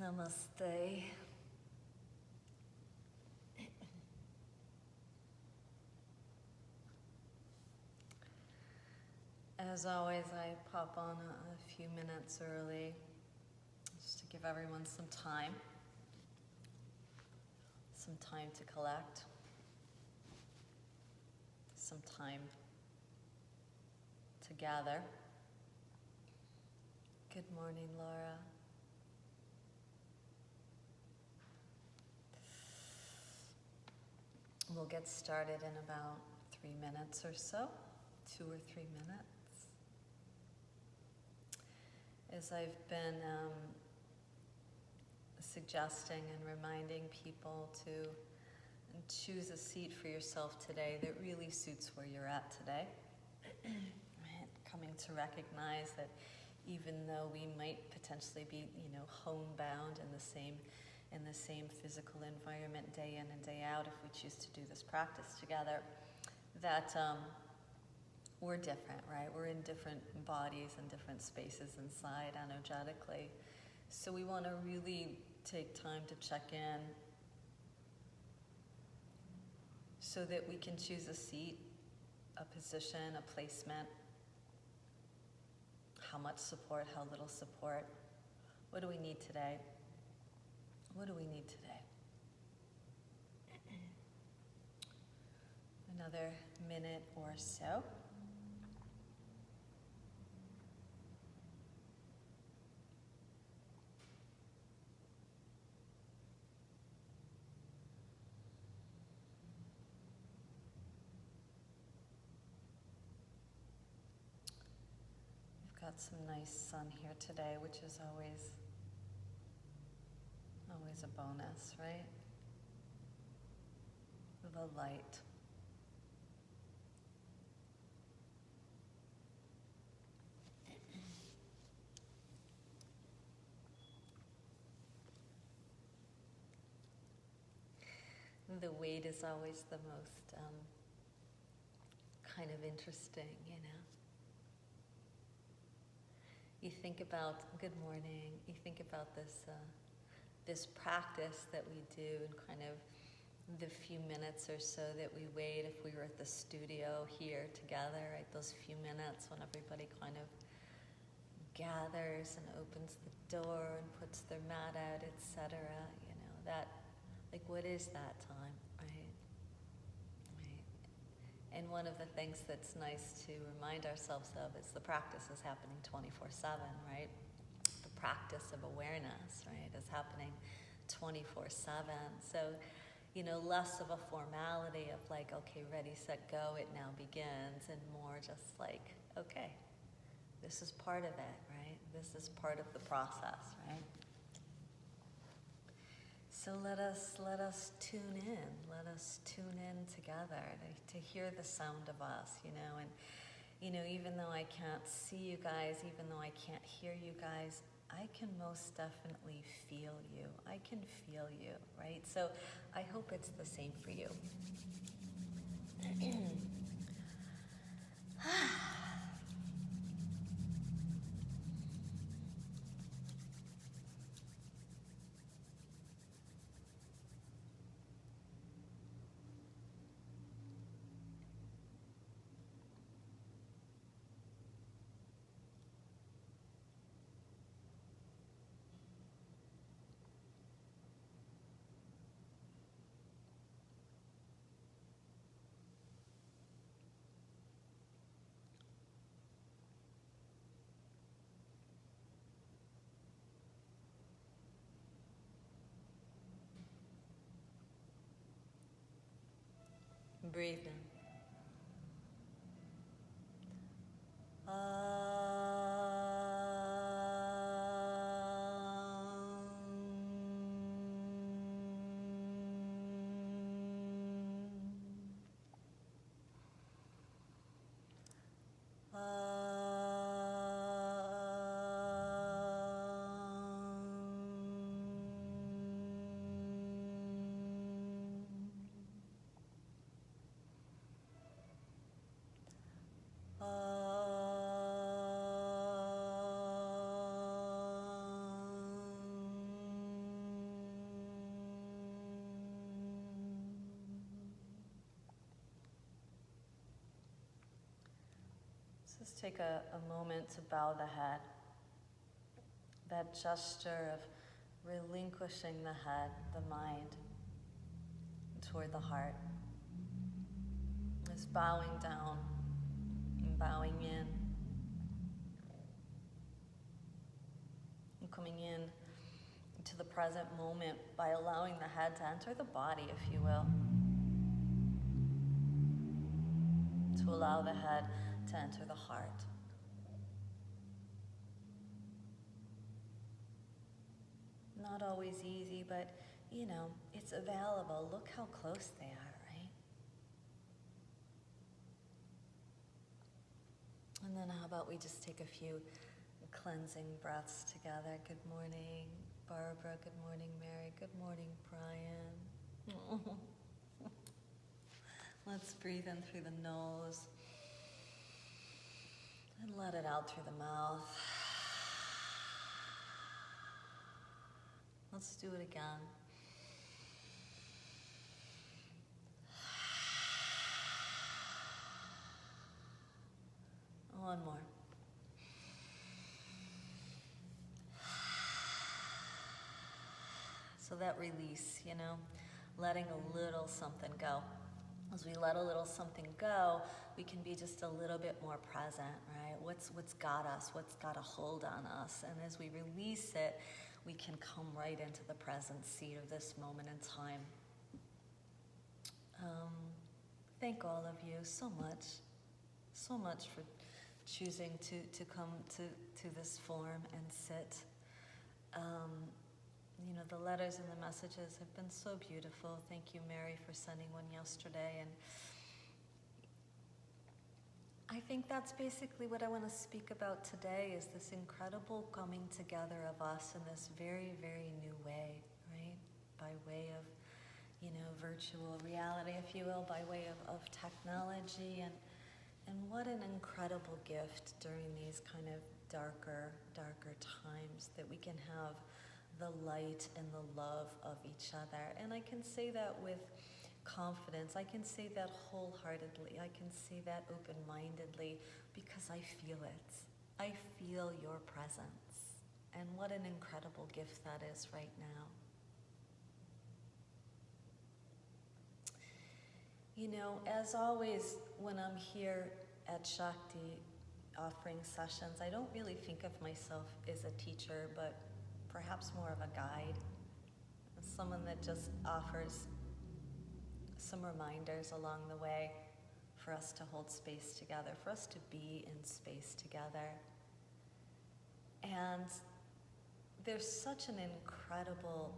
Namaste. As always, I pop on a few minutes early just to give everyone some time to collect, some time to gather. Good morning, Laura. We'll get started in about 3 minutes or so, 2 or 3 minutes. As I've been suggesting and reminding people to choose a seat for yourself today that really suits where you're at today. Right? Coming to recognize that even though we might potentially be, homebound in the same physical environment day in and day out, if we choose to do this practice together, that we're different, right? We're in different bodies and different spaces inside energetically. So we want to really take time to check in so that we can choose a seat, a position, a placement. How much support, how little support? What do we need today? What do we need today? Another minute or so. We've got some nice sun here today, which is always a bonus, right? The light. The weight is always the most kind of interesting, You think about, good morning, you think about this practice that we do and kind of the few minutes or so that we wait if we were at the studio here together, right? Those few minutes when everybody kind of gathers and opens the door and puts their mat out, etc. That, what is that time, right? And one of the things that's nice to remind ourselves of is the practice is happening 24/7, right? The practice of awareness, right, is happening 24/7. So, less of a formality of okay, ready, set, go, it now begins, and more just okay, this is part of it, right? This is part of the process, right? So let us tune in. Let us tune in together to hear the sound of us, and even though I can't see you guys, even though I can't hear you guys, I can most definitely feel you. I can feel you, right? So I hope it's the same for you. Breathe in. take a moment to bow the head. That gesture of relinquishing the head, the mind, toward the heart. Is bowing down and bowing in. And coming in to the present moment by allowing the head to enter the body, if you will. To allow the head to enter the heart. Not always easy, but it's available. Look how close they are, right? And then how about we just take a few cleansing breaths together. Good morning, Barbara. Good morning, Mary. Good morning, Brian. Let's breathe in through the nose and let it out through the mouth. Let's do it again. One more. So that release, letting a little something go. As we let a little something go, we can be just a little bit more present, right? What's got us? What's got a hold on us? And as we release it, we can come right into the present seat of this moment in time. Thank all of you so much for choosing to come to this form and sit. The letters and the messages have been so beautiful. Thank you, Mary, for sending one yesterday. And I think that's basically what I want to speak about today, is this incredible coming together of us in this very, very new way, right? By way of, virtual reality, if you will, by way of technology. And what an incredible gift during these kind of darker times that we can have the light and the love of each other. And I can say that with confidence. I can say that wholeheartedly. I can say that open-mindedly because I feel it. I feel your presence. And what an incredible gift that is right now. As always, when I'm here at Shakti offering sessions, I don't really think of myself as a teacher, but perhaps more of a guide, someone that just offers some reminders along the way for us to hold space together, for us to be in space together. And there's such an incredible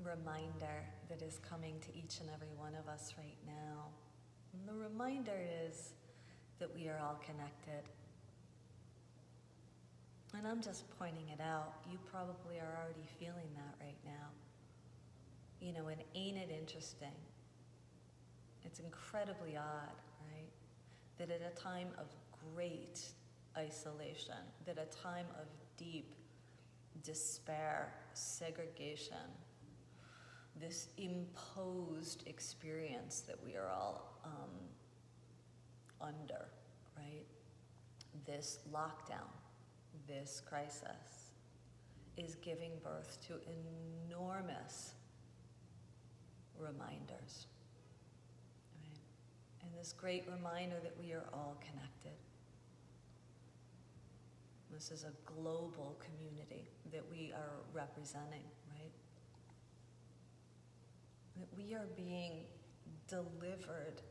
reminder that is coming to each and every one of us right now. And the reminder is that we are all connected. And I'm just pointing it out. You probably are already feeling that right now. And ain't it interesting? It's incredibly odd, right? That at a time of great isolation, that a time of deep despair, segregation, this imposed experience that we are all under, right? This lockdown, this crisis is giving birth to enormous reminders, right? And this great reminder that we are all connected. This is a global community that we are representing, right? That we are being delivered,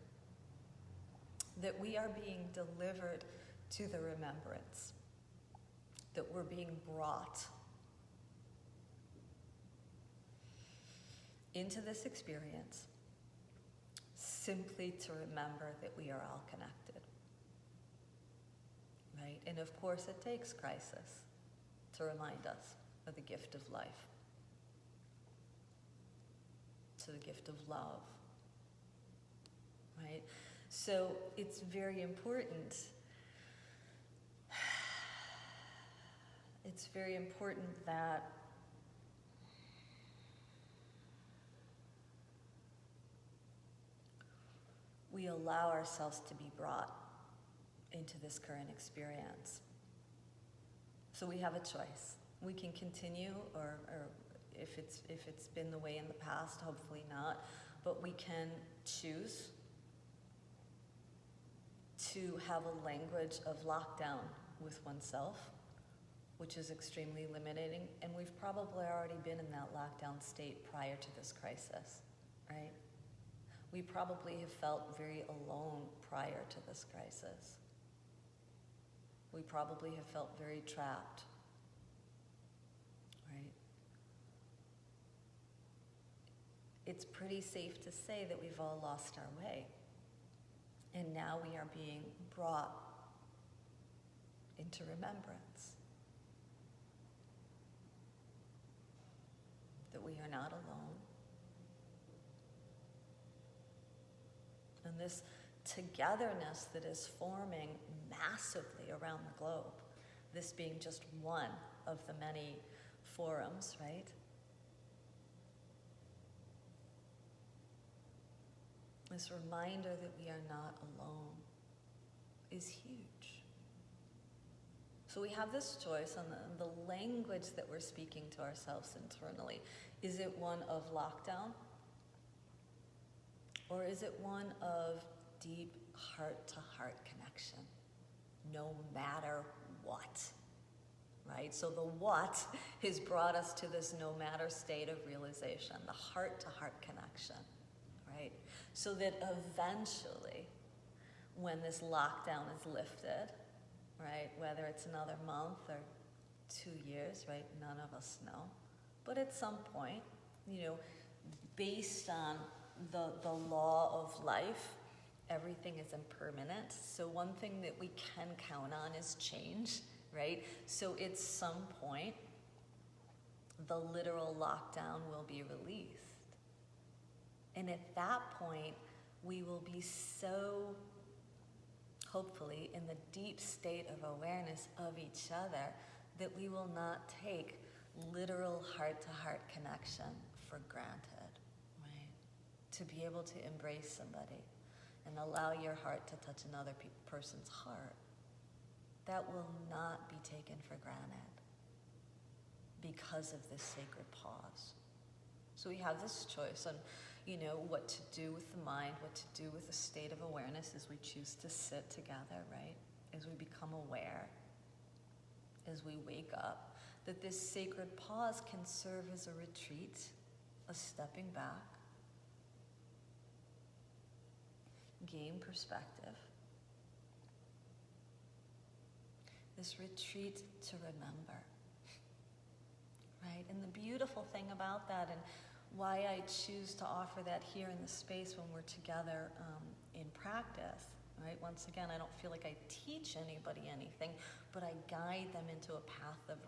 to the remembrance, that we're being brought into this experience simply to remember that we are all connected, right? And of course it takes crisis to remind us of the gift of life, to the gift of love, right? So it's very important. It's very important that we allow ourselves to be brought into this current experience. So we have a choice. We can continue, or if it's been the way in the past, hopefully not, but we can choose to have a language of lockdown with oneself, which is extremely limiting, and we've probably already been in that lockdown state prior to this crisis, right? We probably have felt very alone prior to this crisis. We probably have felt very trapped, right? It's pretty safe to say that we've all lost our way. And now we are being brought into remembrance. That we are not alone. And this togetherness that is forming massively around the globe, this being just one of the many forums, right? This reminder that we are not alone is huge. So we have this choice on the language that we're speaking to ourselves internally. Is it one of lockdown? Or is it one of deep heart-to-heart connection? No matter what, right? So the what has brought us to this no matter state of realization, the heart-to-heart connection, right? So that eventually, when this lockdown is lifted, right, whether it's another month or 2 years, right, none of us know, but at some point, based on the law of life, everything is impermanent. So one thing that we can count on is change, right? So at some point, the literal lockdown will be released. And at that point, we will be so, hopefully, in the deep state of awareness of each other that we will not take literal heart-to-heart connection for granted, right? To be able to embrace somebody and allow your heart to touch another person's heart, that will not be taken for granted because of this sacred pause. So we have this choice on, what to do with the mind, what to do with the state of awareness as we choose to sit together, right? As we become aware, as we wake up, that this sacred pause can serve as a retreat, a stepping back, gain perspective. This retreat to remember, right? And the beautiful thing about that, and why I choose to offer that here in the space when we're together in practice, right? Once again, I don't feel like I teach anybody anything, but I guide them into a path of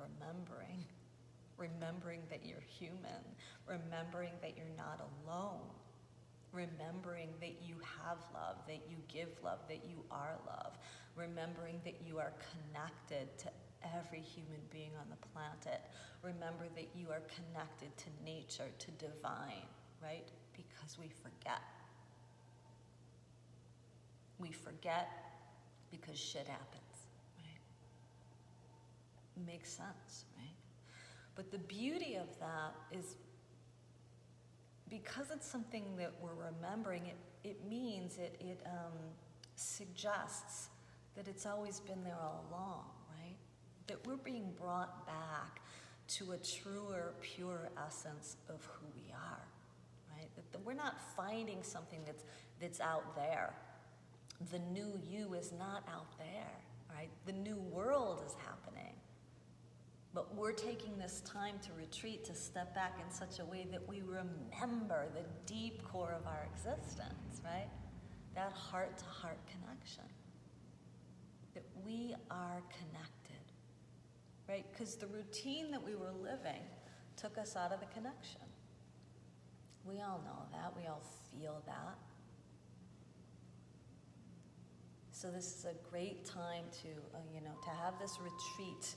remembering that you're human, remembering that you're not alone, remembering that you have love, that you give love, that you are love, remembering that you are connected to every human being on the planet. Remember that you are connected to nature, to divine, right? Because we forget. We forget because shit happens, right? Makes sense, right? But the beauty of that is because it's something that we're remembering, it means it suggests that it's always been there all along, right? That we're being brought back to a truer, pure essence of who we are, right? That we're not finding something that's out there. The new you is not out there, right? The new world is happening. But we're taking this time to retreat, to step back in such a way that we remember the deep core of our existence, right? That heart-to-heart connection. That we are connected, right? Because the routine that we were living took us out of the connection. We all know that. We all feel that. So this is a great time to have this retreat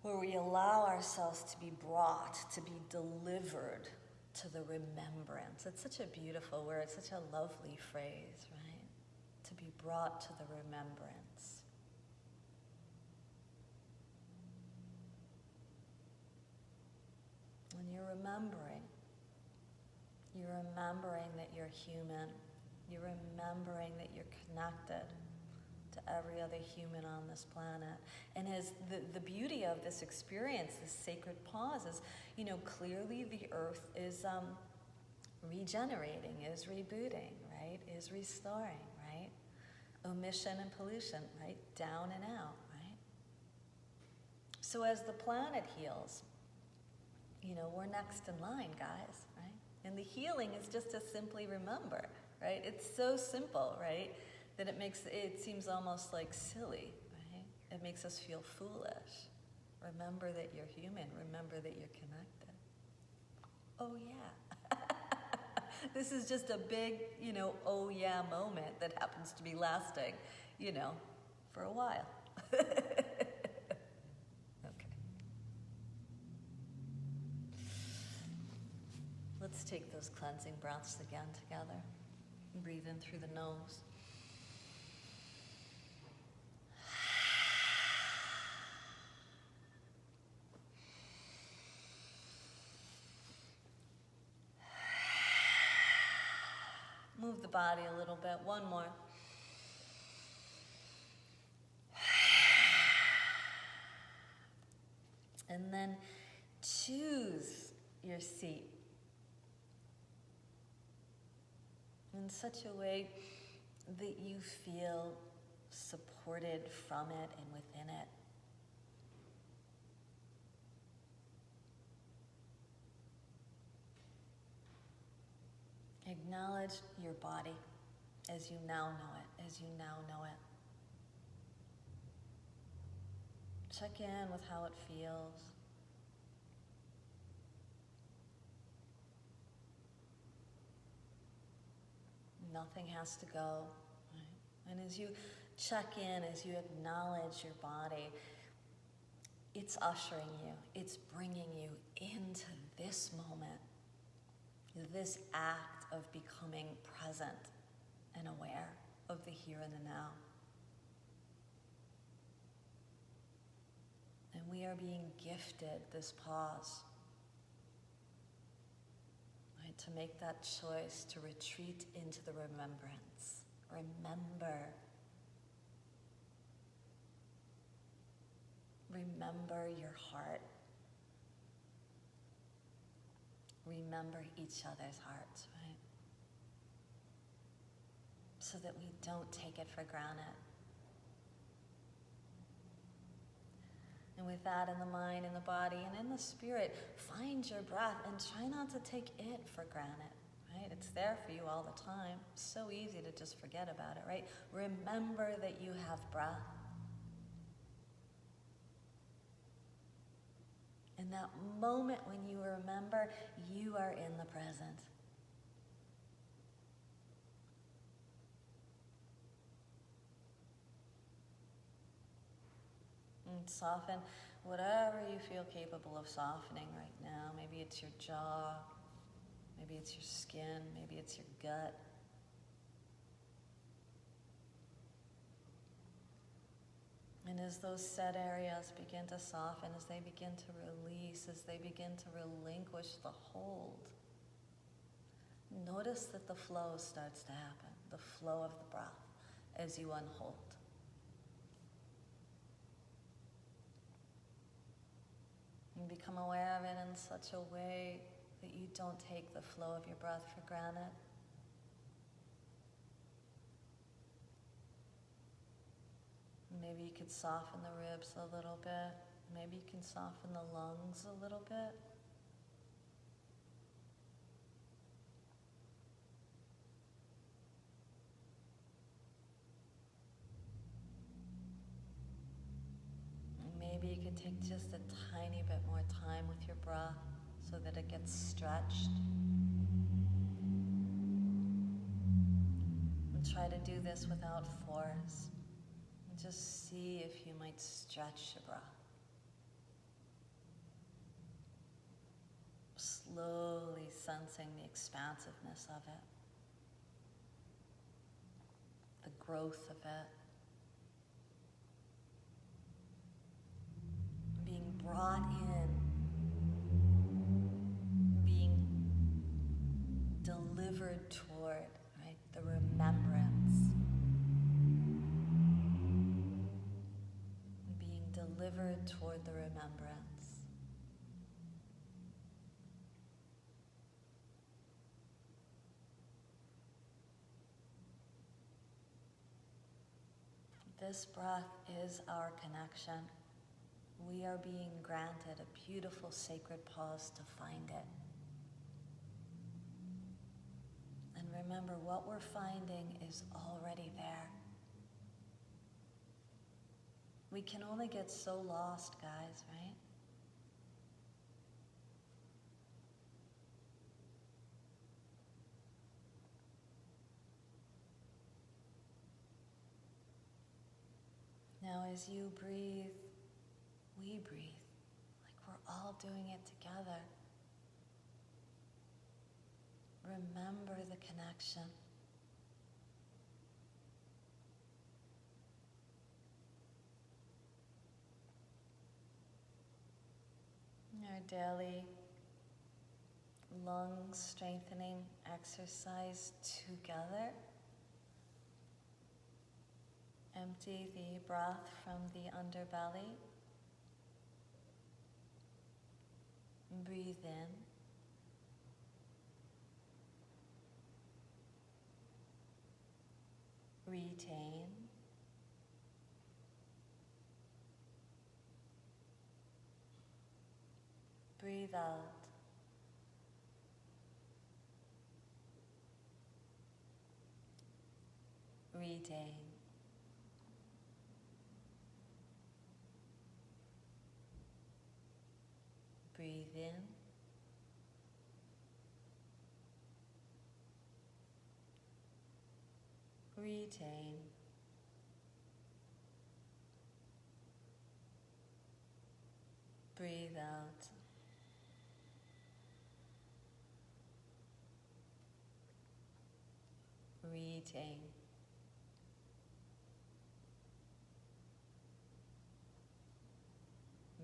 where we allow ourselves to be brought, to be delivered to the remembrance. It's such a beautiful word, such a lovely phrase, right? to be brought to the remembrance. When you're remembering that you're human, you're remembering that you're connected to every other human on this planet. And as the beauty of this experience, this sacred pause is, clearly the earth is regenerating, is rebooting, right? Is restoring, right? Omission and pollution, right? Down and out, right? So as the planet heals, we're next in line, guys, right? And the healing is just to simply remember, right? It's so simple, right? That it seems almost like silly, right? It makes us feel foolish. Remember that you're human. Remember that you're connected. Oh yeah. This is just a big, oh yeah moment that happens to be lasting, for a while. Let's take those cleansing breaths again together. Breathe in through the nose. Move the body a little bit. One more. And then choose your seat in such a way that you feel supported from it and within it. Acknowledge your body as you now know it, Check in with how it feels. Nothing has to go. Right? And as you check in, as you acknowledge your body, it's ushering you, it's bringing you into this moment, this act of becoming present and aware of the here and the now. And we are being gifted this pause, right, to make that choice to retreat into the remembrance. Remember your heart. Remember each other's hearts, right? So that we don't take it for granted. And with that in the mind, in the body, and in the spirit, find your breath and try not to take it for granted, right? It's there for you all the time. So easy to just forget about it, right? Remember that you have breath. In that moment when you remember, you are in the present. And soften whatever you feel capable of softening right now. Maybe it's your jaw, maybe it's your skin, maybe it's your gut. And as those set areas begin to soften, as they begin to release, as they begin to relinquish the hold, notice that the flow starts to happen, the flow of the breath as you unhold. And become aware of it in such a way that you don't take the flow of your breath for granted. Maybe you could soften the ribs a little bit. Maybe you can soften the lungs a little bit. Maybe you could take just a tiny bit more time with your breath so that it gets stretched. And try to do this without force. And just see if you might stretch your breath. Slowly sensing the expansiveness of it. the growth of it. Being brought in, being delivered toward, right, the remembrance. Being delivered toward the remembrance. This breath is our connection. We are being granted a beautiful sacred pause to find it. And remember, what we're finding is already there. We can only get so lost, guys, right? Now, as you breathe, we breathe, like we're all doing it together. Remember the connection. In our daily lung strengthening exercise together, empty the breath from the underbelly. Breathe in. Retain. Breathe out. Retain. Breathe in. Retain. Breathe out. Retain.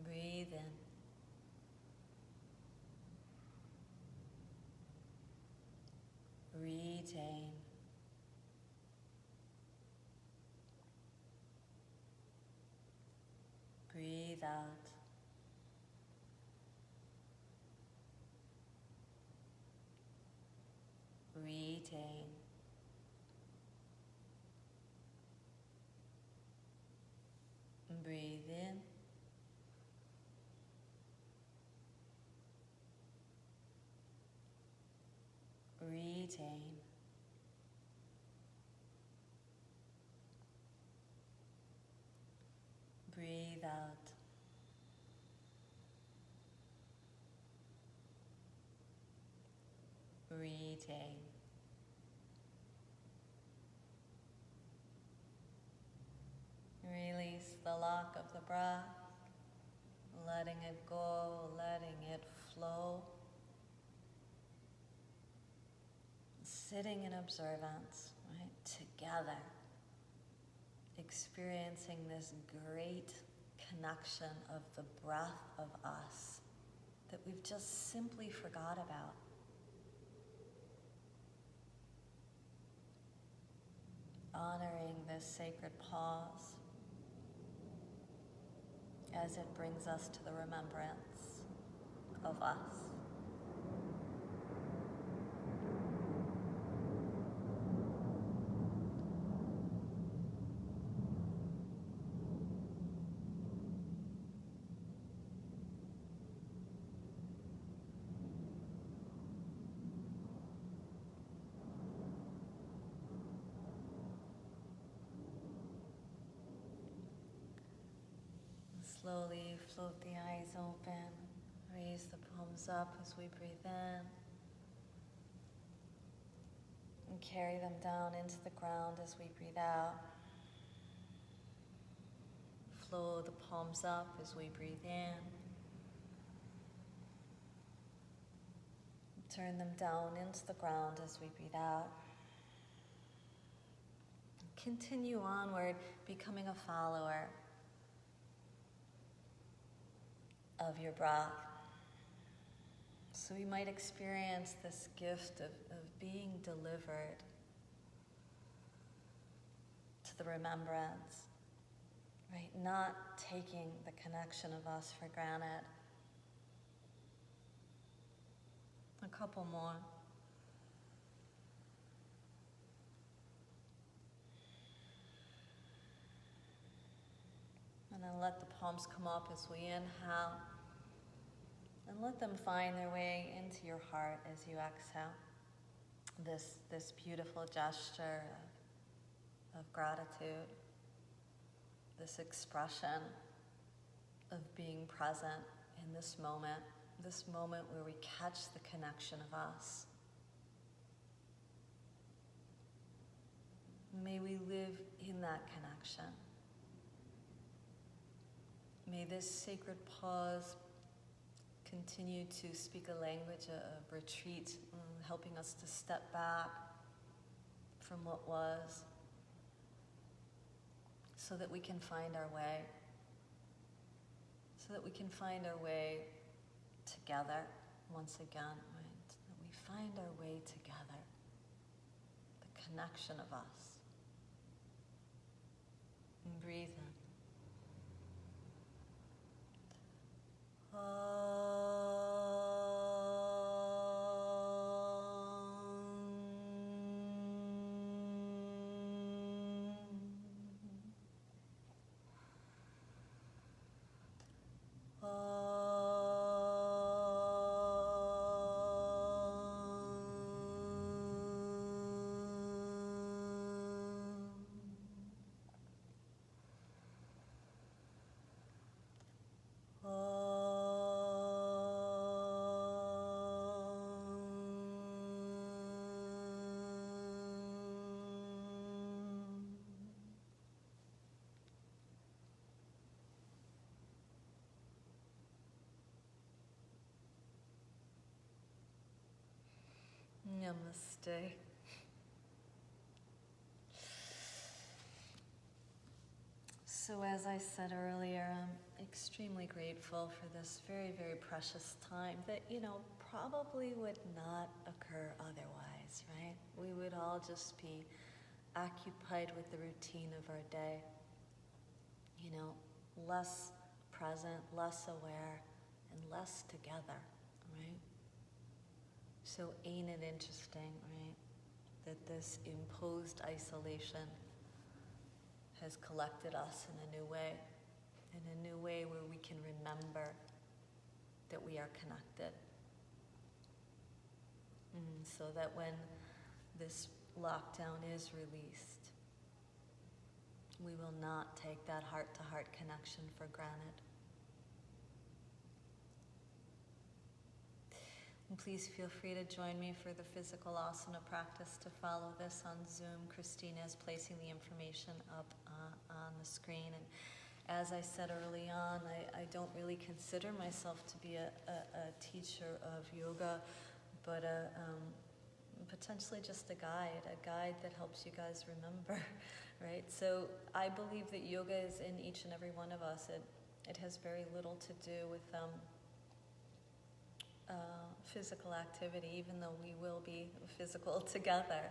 Breathe in. Retain. Breathe out. Retain. Breathe in. Retain. Breathe out. Retain. Release the lock of the breath, letting it go, letting it flow. Sitting in observance, right, together, experiencing this great connection of the breath of us that we've just simply forgot about. Honoring this sacred pause as it brings us to the remembrance of us. Slowly float the eyes open, raise the palms up as we breathe in, and carry them down into the ground as we breathe out. Flow the palms up as we breathe in. Turn them down into the ground as we breathe out. continue onward, becoming a follower of your breath. So we might experience this gift of being delivered to the remembrance, right? Not taking the connection of us for granted. A couple more. And then let the palms come up as we inhale. And let them find their way into your heart as you exhale. This beautiful gesture of gratitude. This expression of being present in this moment where we catch the connection of us. May we live in that connection. May this sacred pause continue to speak a language of retreat, helping us to step back from what was so that we can find our way. So that we can find our way together once again, right? That we find our way together. The connection of us. And breathe in. Namaste. So as I said earlier, I'm extremely grateful for this very, very precious time that, probably would not occur otherwise, right? We would all just be occupied with the routine of our day, less present, less aware, and less together, right? So ain't it interesting, right, that this imposed isolation has collected us in a new way where we can remember that we are connected. So that when this lockdown is released, we will not take that heart-to-heart connection for granted. And please feel free to join me for the physical asana practice to follow this on Zoom. Christina is placing the information up on the screen. And as I said early on, I don't really consider myself to be a teacher of yoga, but potentially just a guide that helps you guys remember, right? So I believe that yoga is in each and every one of us. It has very little to do with physical activity, even though we will be physical together.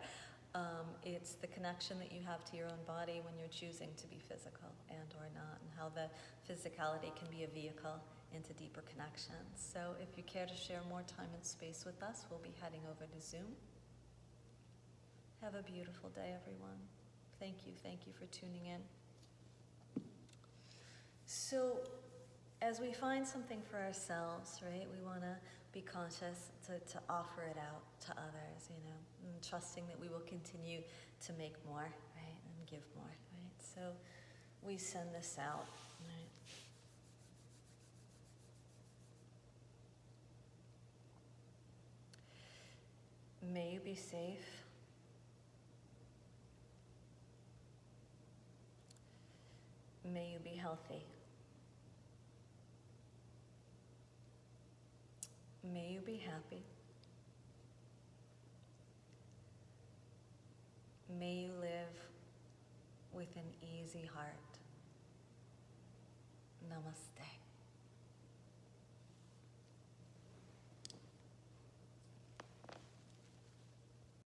It's the connection that you have to your own body when you're choosing to be physical and or not, and how the physicality can be a vehicle into deeper connections. So if you care to share more time and space with us, we'll be heading over to Zoom. Have a beautiful day, everyone. Thank you for tuning in. So as we find something for ourselves, right, we want to be conscious to offer it out to others, and trusting that we will continue to make more, right, and give more, right? So we send this out, right? May you be safe. May you be healthy. May you be happy. May you live with an easy heart. Namaste.